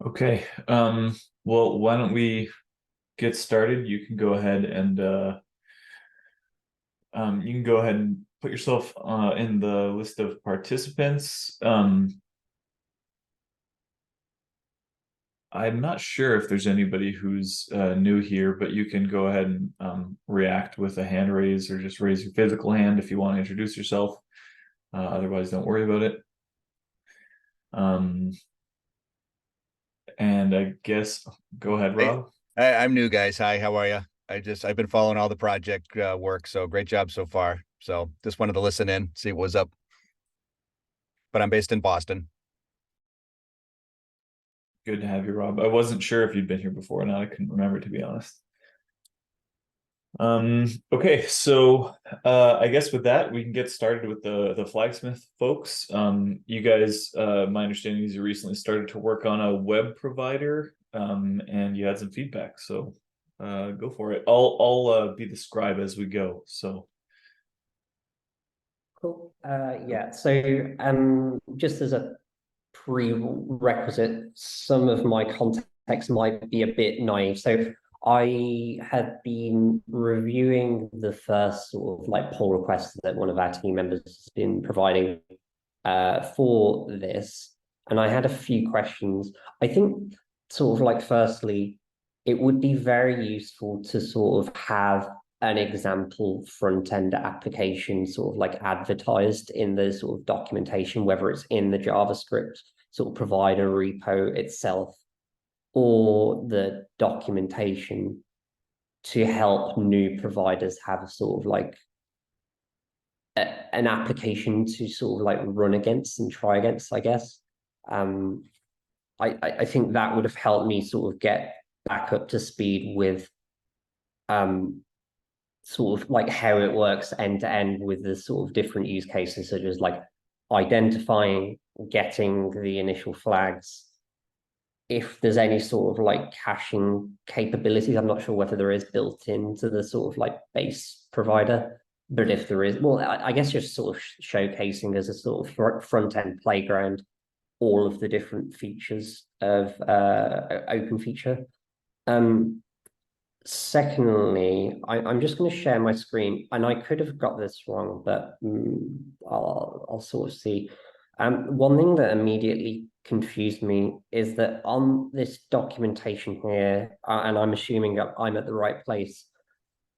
Okay. Well, why don't we get started? You can go ahead and put yourself in the list of participants. I'm not sure if there's anybody who's new here, but you can go ahead and react with a hand raise or just raise your physical hand if you want to introduce yourself. Otherwise, don't worry about it. Um, and I guess go ahead, Hey, Rob. I'm new, guys. Hi, how are you? I've been following all the project work, so great job so far. So just wanted to listen in, see what's up. But I'm based in Boston. Good to have you, Rob. I wasn't sure if you'd been here before or not. I couldn't remember, to be honest. Okay, so I guess with that we can get started with the Flagsmith folks. You guys, my understanding is you recently started to work on a web provider, and you had some feedback. So go for it. I'll be the scribe as we go. So Cool. Yeah. So, just as a prerequisite, some of my context might be a bit naive. So, I had been reviewing the first sort of like pull request that one of our team members has been providing for this, and I had a few questions. I think, sort of like, firstly, it would be very useful to sort of have an example front-end application sort of like advertised in the sort of documentation, whether it's in the JavaScript sort of provider repo itself or the documentation, to help new providers have a sort of like an application to sort of like run against and try against, I guess. Um, I think that would have helped me sort of get back up to speed with sort of like how it works end to end with the sort of different use cases, such as like identifying, getting the initial flags. If there's any sort of like caching capabilities, I'm not sure whether there is built into the sort of like base provider, but if there is, well, I guess just sort of showcasing as a sort of front end playground all of the different features of OpenFeature. Um, Secondly, I'm just going to share my screen, and I could have got this wrong, but I'll sort of see. One thing that immediately confused me is that on this documentation here, and I'm assuming I'm at the right place,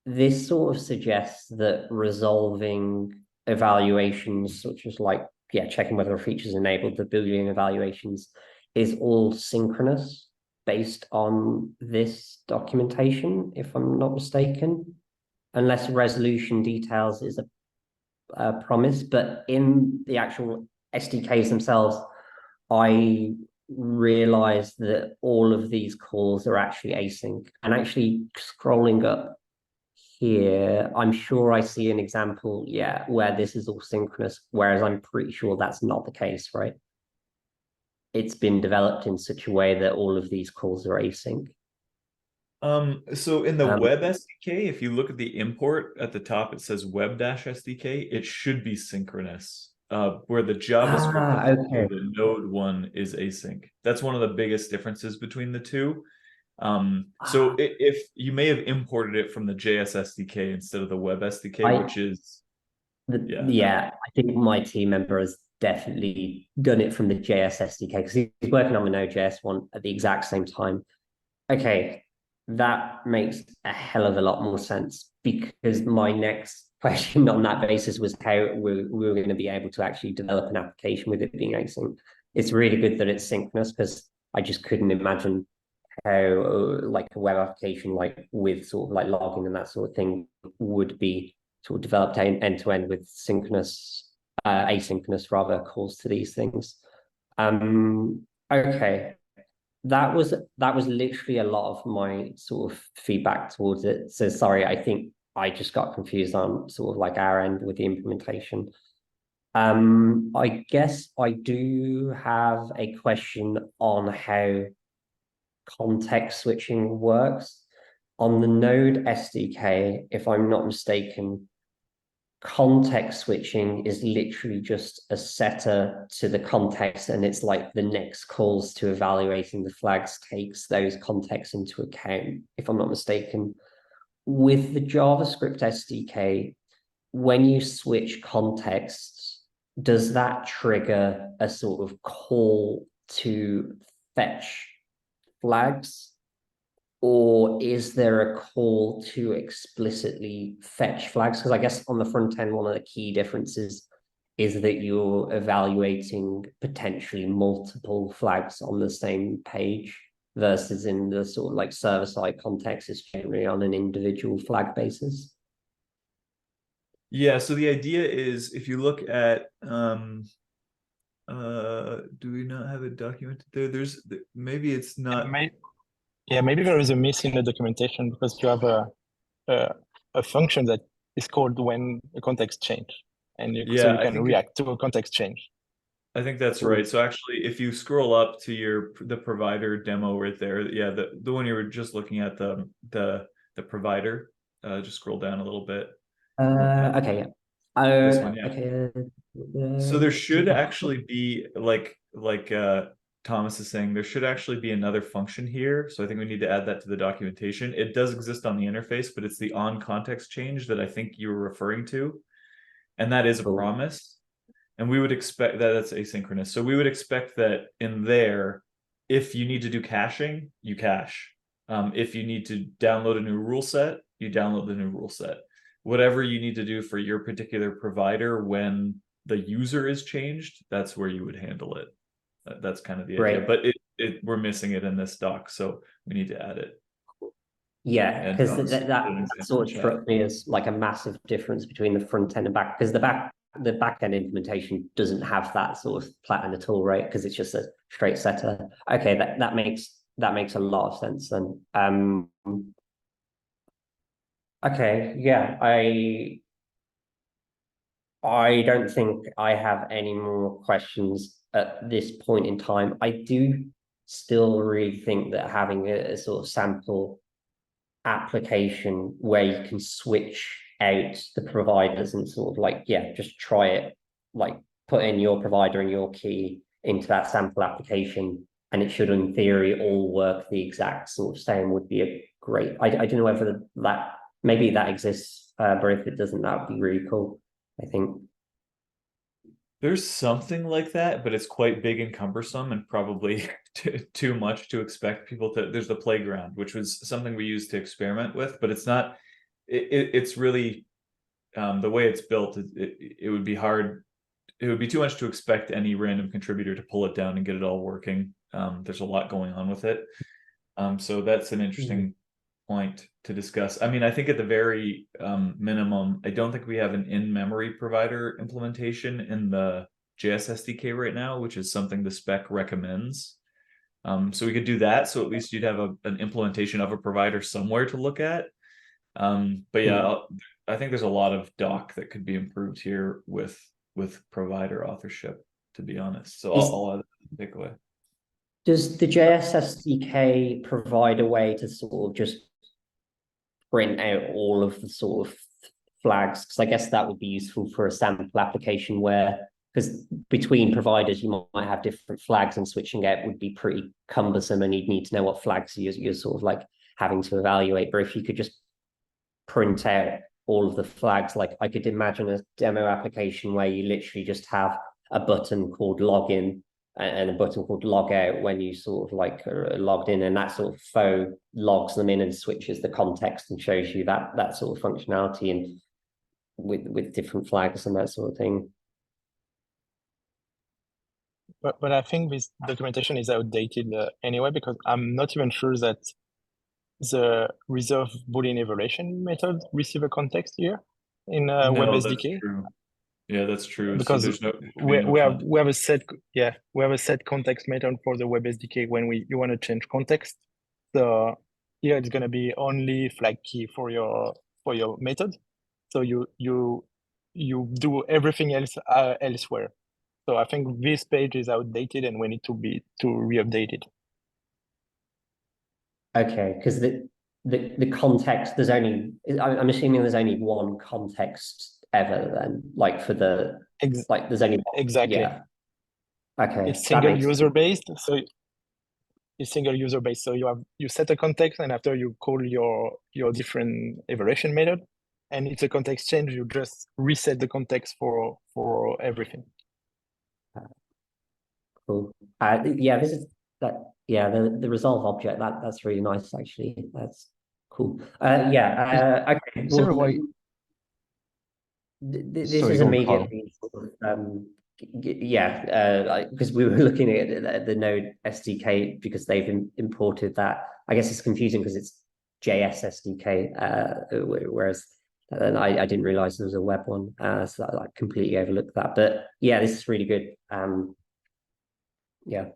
this sort of suggests that resolving evaluations, such as like, yeah, checking whether a feature is enabled, the Boolean evaluations, is all synchronous based on this documentation, if I'm not mistaken, unless resolution details is a promise. But in the actual SDKs themselves, I realized that all of these calls are actually async. And actually scrolling up here, I'm sure I see an example, yeah, where this is all synchronous, whereas I'm pretty sure that's not the case, right? It's been developed in such a way that all of these calls are async. So in the Um, web SDK, if you look at the import at the top, it says web-SDK. It should be synchronous. Where the JavaScript or okay. the Node one is async. That's one of the biggest differences between the two. So if you may have imported it from the JS SDK instead of the web SDK, I which is yeah, yeah, I think my team member has definitely done it from the JS SDK because he's working on the Node.js one at the exact same time. Okay, that makes a hell of a lot more sense, because my next question on that basis was how we were going to be able to actually develop an application with it being async. It's really good that it's synchronous, because I just couldn't imagine how like a web application like with sort of like logging and that sort of thing would be sort of developed end to end with synchronous, asynchronous rather, calls to these things. Okay, that was literally a lot of my sort of feedback towards it. So sorry, I think I just got confused on sort of like our end with the implementation. I guess I do have a question on how context switching works. On the Node SDK, if I'm not mistaken, context switching is literally just a setter to the context, and it's like the next calls to evaluating the flags takes those contexts into account, if I'm not mistaken. With the JavaScript SDK, when you switch contexts, does that trigger a sort of call to fetch flags? Or is there a call to explicitly fetch flags? Because I guess on the front end, one of the key differences is that you're evaluating potentially multiple flags on the same page versus in the sort of like server-side context, it's generally on an individual flag basis. Yeah, so the idea is if you look at do we not have it documented there? Maybe it's not. Maybe there is a miss in the documentation because you have a function that is called when a context change, and so you can react to a context change. I think that's right. So actually, if you scroll up to the provider demo right there, yeah, the one you were just looking at, the provider, just scroll down a little bit. Okay, yeah. This one, yeah. Okay. So there should actually be like Thomas is saying, there should actually be another function here. So I think we need to add that to the documentation. It does exist on the interface, but it's the on context change that I think you were referring to. And that is a promise. And we would expect that that's asynchronous. So we would expect that in there, if you need to do caching, you cache. If you need to download a new rule set, you download the new rule set. Whatever you need to do for your particular provider when the user is changed, that's where you would handle it. That's kind of the idea. But we're missing it in this doc, so we need to add it. Yeah, because that sort of struck me as like a massive difference between the front end and back, because the back end implementation doesn't have that sort of pattern at all, right? Because it's just a straight setter. Okay, that makes a lot of sense then. Okay, yeah, I don't think I have any more questions at this point in time. I do still really think that having a sort of sample application where you can switch out the providers and sort of like, yeah, just try it, like put in your provider and your key into that sample application, and it should in theory all work the exact sort of same, would be a great, I don't know whether that, maybe that exists, but if it doesn't, that would be really cool, I think. There's something like that, but it's quite big and cumbersome and probably too much to expect people to. There's the playground, which was something we used to experiment with, but it's not. It's really the way it's built. It would be hard. It would be too much to expect any random contributor to pull it down and get it all working. There's a lot going on with it. So that's an interesting point to discuss. I mean, I think at the very minimum, I don't think we have an in-memory provider implementation in the JS SDK right now, which is something the spec recommends. So we could do that. So at least you'd have an implementation of a provider somewhere to look at. But yeah, I think there's a lot of doc that could be improved here with provider authorship, to be honest. So I'll add that takeaway. Does the JS SDK provide a way to sort of just print out all of the sort of flags? Because I guess that would be useful for a sample application where, because between providers you might have different flags, and switching out would be pretty cumbersome, and you'd need to know what flags you're sort of like having to evaluate. But if you could just print out all of the flags, like I could imagine a demo application where you literally just have a button called login and a button called log out when you sort of like are logged in, and that sort of faux logs them in and switches the context and shows you that sort of functionality and with different flags and that sort of thing. But I think this documentation is outdated anyway, because I'm not even sure that the reserve Boolean evaluation method receive a context here in Web SDK. True. Yeah, that's true. Because so there's we have a set context method for the Web SDK when you want to change context. So here it's gonna be only flag key for your method. So you do everything else elsewhere. So I think this page is outdated and we need to re-update it. Okay, because the context, I'm assuming there's only one context ever then, like for the, like there's only, Exactly. yeah. Okay, It's that single makes user based, so it's single user based. So you set a context, and after you call your different evaluation method, and it's a context change, you just reset the context for everything. cool. Yeah, this is that. Yeah, the resolve object, that's really nice actually. That's cool. Yeah. Okay. Is there a way? This Sorry, is go on, Carl. immediately sort of, yeah, because we were looking at the Node SDK because they've imported that. I guess it's confusing because it's JS SDK, whereas and I didn't realize there was a web one, so I completely overlooked that. But yeah, this is really good. Yeah,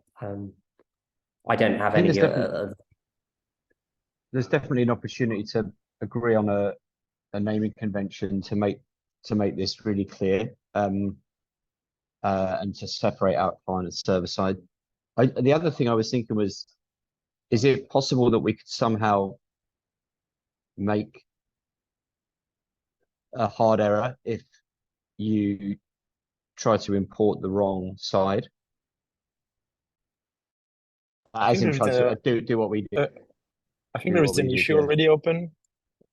I don't have I think any. there's definitely an opportunity to agree on a naming convention to make this really clear, and to separate out client and server side. The other thing I was thinking was, is it possible that we could somehow make a hard error if you try to import the wrong side? As in try to do what we do. I think there is an issue yeah. already open,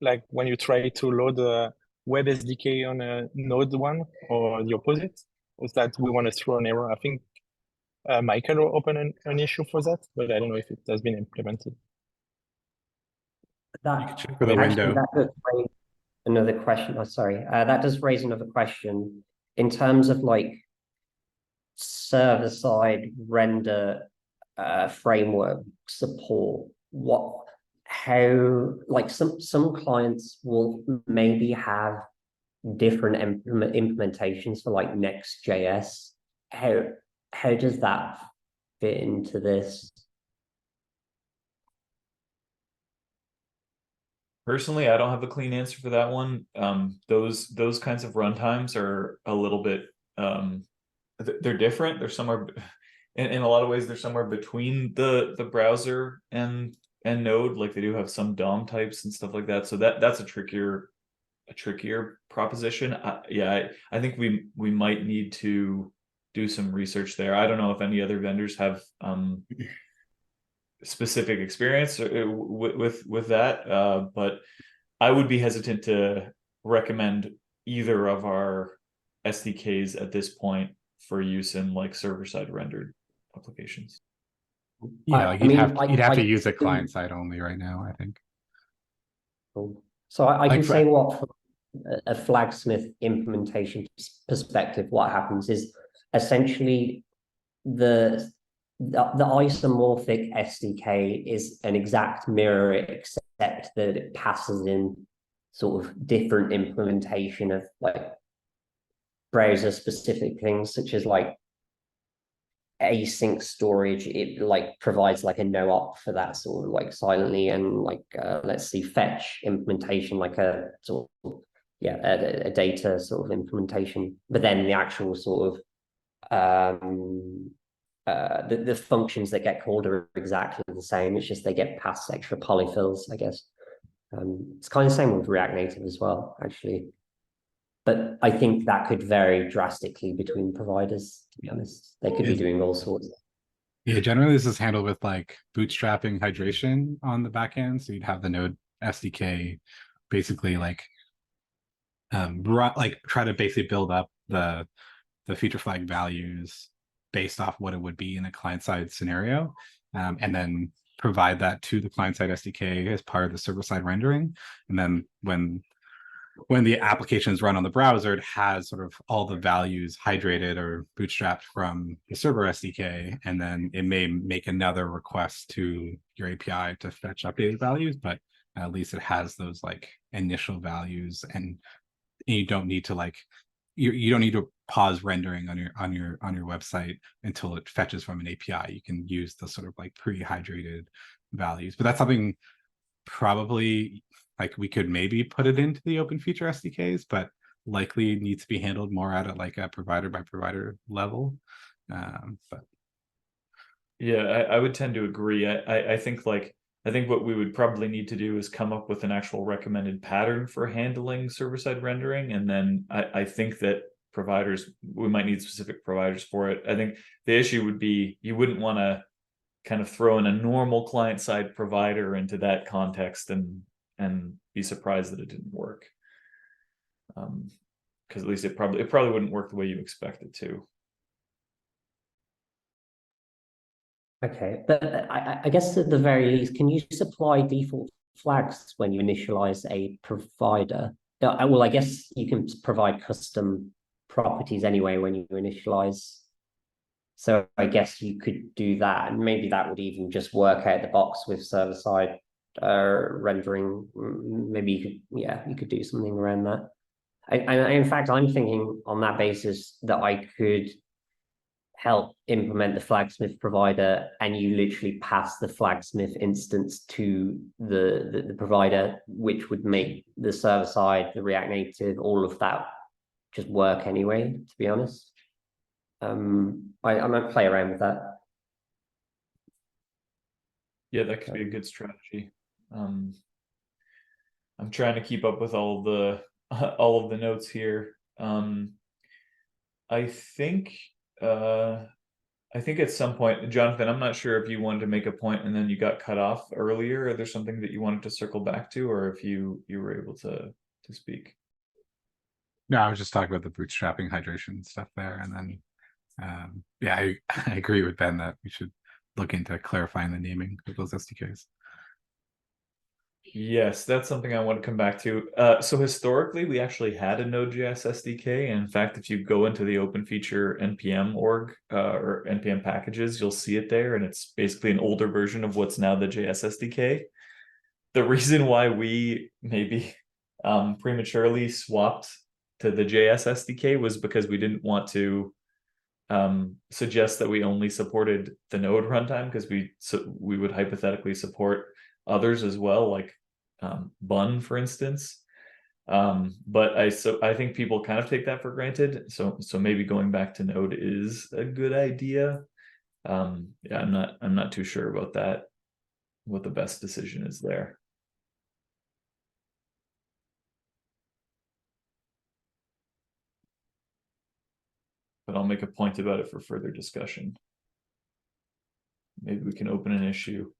like when you try to load a web SDK on a Node one, or the opposite, is that we want to throw an error. I think Michael will open an issue for that, but I don't know if it has been implemented. That for the actually, window. that does raise another question. Oh, sorry. That does raise another question in terms of like server-side render framework support. How like some clients will maybe have different implementations for like Next.js. How does that fit into this? Personally, I don't have a clean answer for that one. Those kinds of runtimes are a little bit they're different. They're somewhere in a lot of ways they're somewhere between the browser and Node. Like they do have some DOM types and stuff like that. So that's a trickier proposition. I think we might need to do some research there. I don't know if any other vendors have specific experience with that, but I would be hesitant to recommend either of our SDKs at this point for use in like server-side rendered applications. Yeah, like you'd have to use it client side only right now, I think. Cool. So I can Like say what from a Flagsmith implementation perspective, what happens is essentially the isomorphic SDK is an exact mirror, except that it passes in sort of different implementation of like browser specific things, such as like async storage. It like provides like a no op for that sort of like silently, and like let's see, fetch implementation, like a sort of a data sort of implementation, but then the actual sort of the functions that get called are exactly the same. It's just they get past extra polyfills, I guess. It's kind of the same with React Native as well, actually. But I think that could vary drastically between providers, to be honest. They could be doing all sorts. Yeah, generally this is handled with like bootstrapping hydration on the back end. So you'd have the Node SDK basically like try to basically build up the feature flag values based off what it would be in a client-side scenario, and then provide that to the client-side SDK as part of the server-side rendering. And then when the application is run on the browser, it has sort of all the values hydrated or bootstrapped from the server SDK, and then it may make another request to your API to fetch updated values, but at least it has those like initial values, and you don't need to like you don't need to pause rendering on your website until it fetches from an API. You can use the sort of like pre-hydrated values, but that's something probably like we could maybe put it into the OpenFeature SDKs, but likely needs to be handled more at like a provider by provider level. But yeah, I would tend to agree. I think like I think what we would probably need to do is come up with an actual recommended pattern for handling server-side rendering. And then I think that providers, we might need specific providers for it. I think the issue would be you wouldn't want to kind of throw in a normal client-side provider into that context and be surprised that it didn't work. Because at least it probably wouldn't work the way you expect it to. Okay, but I guess at the very least, can you supply default flags when you initialize a provider? Well, I guess you can provide custom properties anyway when you initialize. So I guess you could do that, and maybe that would even just work out the box with server-side rendering. Maybe you could, yeah, you could do something around that. In fact, I'm thinking on that basis that I could help implement the Flagsmith provider, and you literally pass the Flagsmith instance to the provider, which would make the server side, the React Native, all of that just work anyway, to be honest. I might play around with that. Yeah, that could be a good strategy. I'm trying to keep up with all of the notes here. I think at some point, Jonathan, I'm not sure if you wanted to make a point and then you got cut off earlier. Or there's something that you wanted to circle back to, or if you were able to speak. No, I was just talking about the bootstrapping hydration stuff there, and then yeah, I agree with Ben that we should look into clarifying the naming of those SDKs. Yes, that's something I want to come back to. So historically, we actually had a Node.js SDK. And in fact, if you go into the OpenFeature NPM org or NPM packages, you'll see it there. And it's basically an older version of what's now the JS SDK. The reason why we maybe prematurely swapped to the JS SDK was because we didn't want to suggest that we only supported the Node runtime, because we would hypothetically support others as well, like Bun, for instance. But I think people kind of take that for granted. So maybe going back to Node is a good idea. Yeah, I'm not too sure about that, what the best decision is there. But I'll make a point about it for further discussion. Maybe we can open an issue.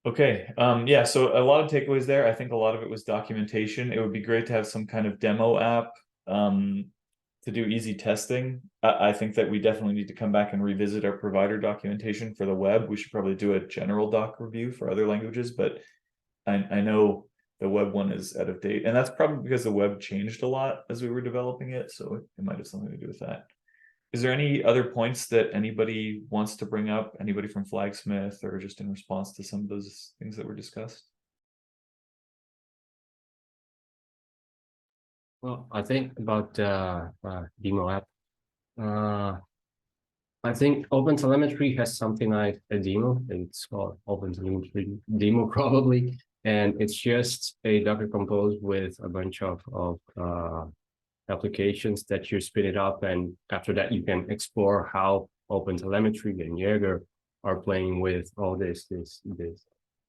Okay, yeah, so a lot of takeaways there. I think a lot of it was documentation. It would be great to have some kind of demo app to do easy testing. I think that we definitely need to come back and revisit our provider documentation for the web. We should probably do a general doc review for other languages, but I know the web one is out of date, and that's probably because the web changed a lot as we were developing it, so it might have something to do with that. Is there any other points that anybody wants to bring up? Anybody from Flagsmith, or just in response to some of those things that were discussed? Well, I think about demo app. I think OpenTelemetry has something like a demo. It's called OpenTelemetry demo probably, and it's just a Docker Compose with a bunch of applications that you spin it up, and after that you can explore how OpenTelemetry and Jaeger are playing with all these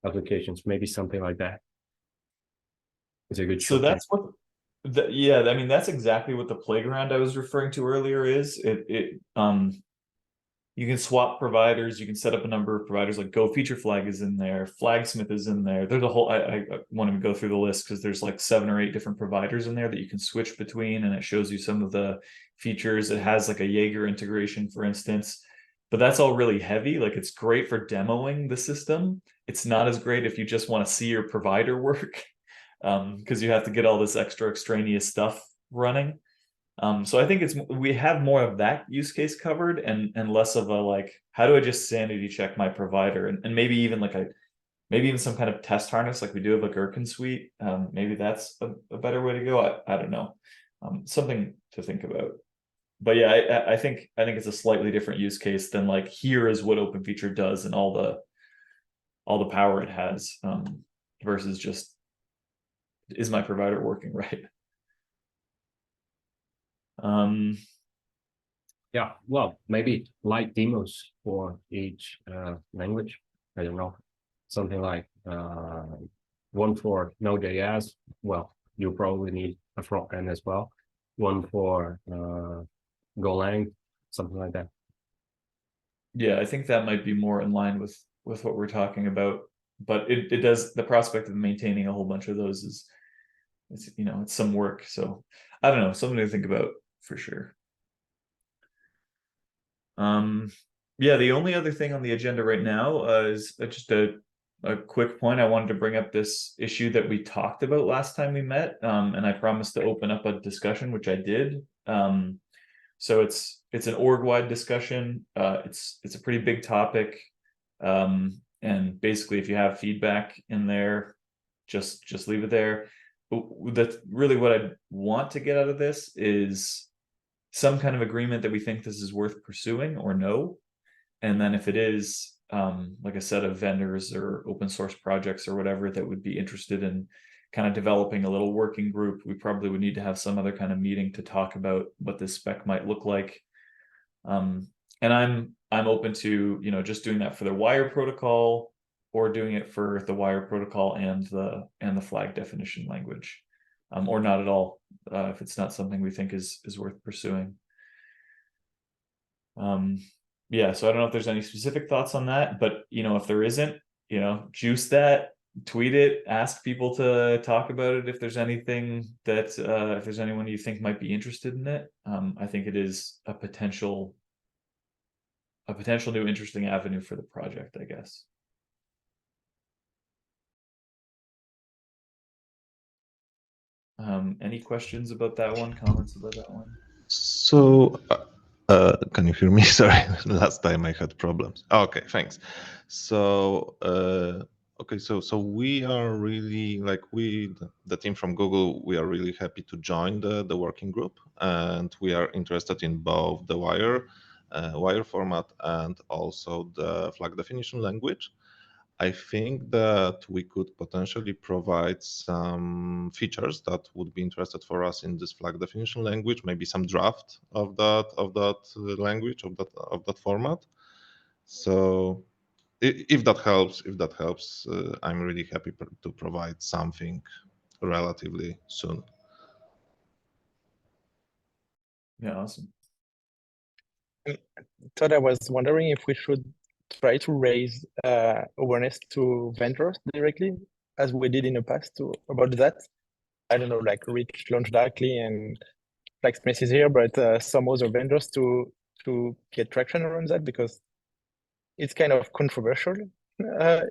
applications. Maybe something like that. It's a good So showcase. that's what yeah, I mean, that's exactly what the playground I was referring to earlier is. You can swap providers, you can set up a number of providers, like Go Feature Flag is in there, Flagsmith is in there. There's a whole, I want to go through the list because there's like 7 or 8 different providers in there that you can switch between, and it shows you some of the features. It has like a Jaeger integration, for instance, but that's all really heavy. Like, it's great for demoing the system. It's not as great if you just want to see your provider work, because you have to get all this extra extraneous stuff running. So I think we have more of that use case covered, and less of a like, how do I just sanity check my provider, and maybe even like maybe even some kind of test harness like we do have a Gherkin suite. Maybe that's a better way to go. I don't know. Something to think about. But yeah, I think it's a slightly different use case than like, here is what OpenFeature does and all the power it has, versus just, is my provider working right? Yeah, well, maybe light demos for each language. I don't know, something like one for Node.js. Well, you probably need a front end as well. One for Golang, something like that. Yeah, I think that might be more in line with what we're talking about. But it does, the prospect of maintaining a whole bunch of those is, it's, you know, it's some work. So I don't know, something to think about for sure. Yeah, the only other thing on the agenda right now is just a quick point. I wanted to bring up this issue that we talked about last time we met, and I promised to open up a discussion, which I did. So it's an org-wide discussion. It's a pretty big topic, and basically, if you have feedback in there, just leave it there. But that's really what I want to get out of this is some kind of agreement that we think this is worth pursuing or no. And then if it is, like a set of vendors or open source projects or whatever that would be interested in kind of developing a little working group, we probably would need to have some other kind of meeting to talk about what this spec might look like. And I'm open to, you know, just doing that for the wire protocol or doing it for the wire protocol and the flag definition language, or not at all, if it's not something we think is worth pursuing. Yeah, so I don't know if there's any specific thoughts on that, but you know, if there isn't, you know, juice that, tweet it, ask people to talk about it if there's anything that if there's anyone you think might be interested in it. I think it is a potential new interesting avenue for the project, I guess. Any questions about that one? Comments about that one? So, can you hear me? Sorry, last time I had problems. Okay, thanks. So, okay, so we are really like the team from Google. We are really happy to join the working group, and we are interested in both the wire format and also the flag definition language. I think that we could potentially provide some features that would be interested for us in this flag definition language, maybe some draft of that language of that format. So if that helps, I'm really happy to provide something relatively soon. Yeah, awesome. Todd, I was wondering if we should try to raise awareness to vendors directly, as we did in the past about that. I don't know, like reach Launch Darkly and Blacksmith is here, but some other vendors to get traction around that, because it's kind of controversial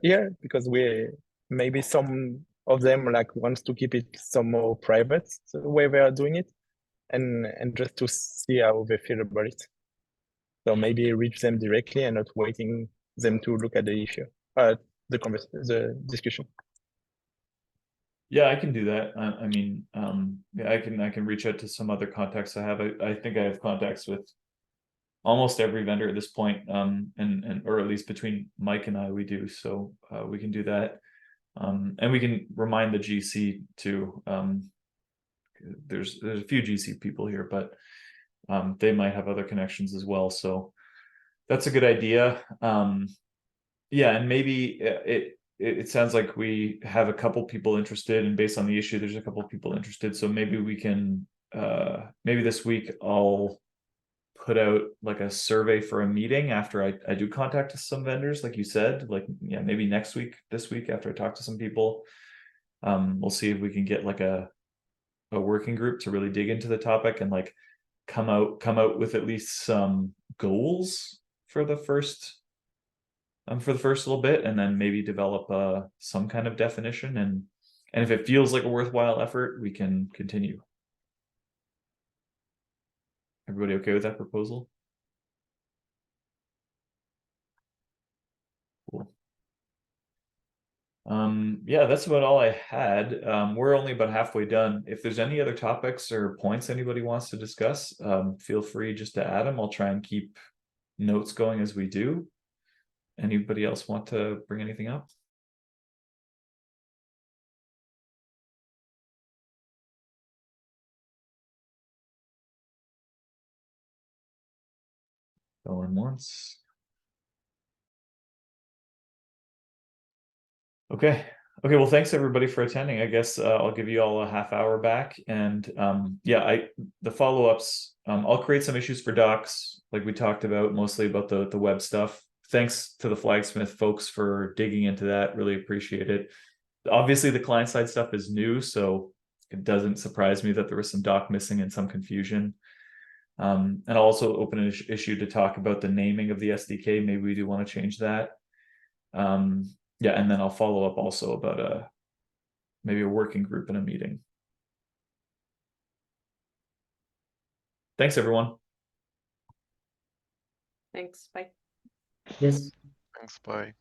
here, because we maybe some of them like wants to keep it some more private the way they are doing it, and just to see how they feel about it. So maybe reach them directly and not waiting them to look at the issue, the discussion. Yeah, I can do that. I mean, yeah, I can reach out to some other contacts I have. I think I have contacts with almost every vendor at this point, and or at least between Mike and I, we do. So we can do that, and we can remind the GC too. There's a few GC people here, but they might have other connections as well. So that's a good idea. Yeah, and maybe it sounds like we have a couple people interested, and based on the issue, there's a couple people interested. So maybe we can maybe this week I'll put out like a survey for a meeting after I do contact some vendors, like you said, like, yeah, maybe next week, this week, after I talk to some people. We'll see if we can get like a working group to really dig into the topic and like come out with at least some goals for the first little bit, and then maybe develop some kind of definition, and if it feels like a worthwhile effort, we can continue. Everybody okay with that proposal? Cool. Yeah, that's about all I had. We're only about halfway done. If there's any other topics or points anybody wants to discuss, feel free just to add them. I'll try and keep notes going as we do. Anybody else want to bring anything up? Going once. Okay. Okay, well, thanks everybody for attending. I guess I'll give you all a half hour back, and yeah, the follow-ups, I'll create some issues for docs like we talked about, mostly about the web stuff. Thanks to the Flagsmith folks for digging into that. Really appreciate it. Obviously, the client-side stuff is new, so it doesn't surprise me that there was some doc missing and some confusion. And I'll also open an issue to talk about the naming of the SDK. Maybe we do want to change that. Yeah, and then I'll follow up also about maybe a working group in a meeting. Thanks, everyone. Thanks. Bye. Yes. Thanks, bye.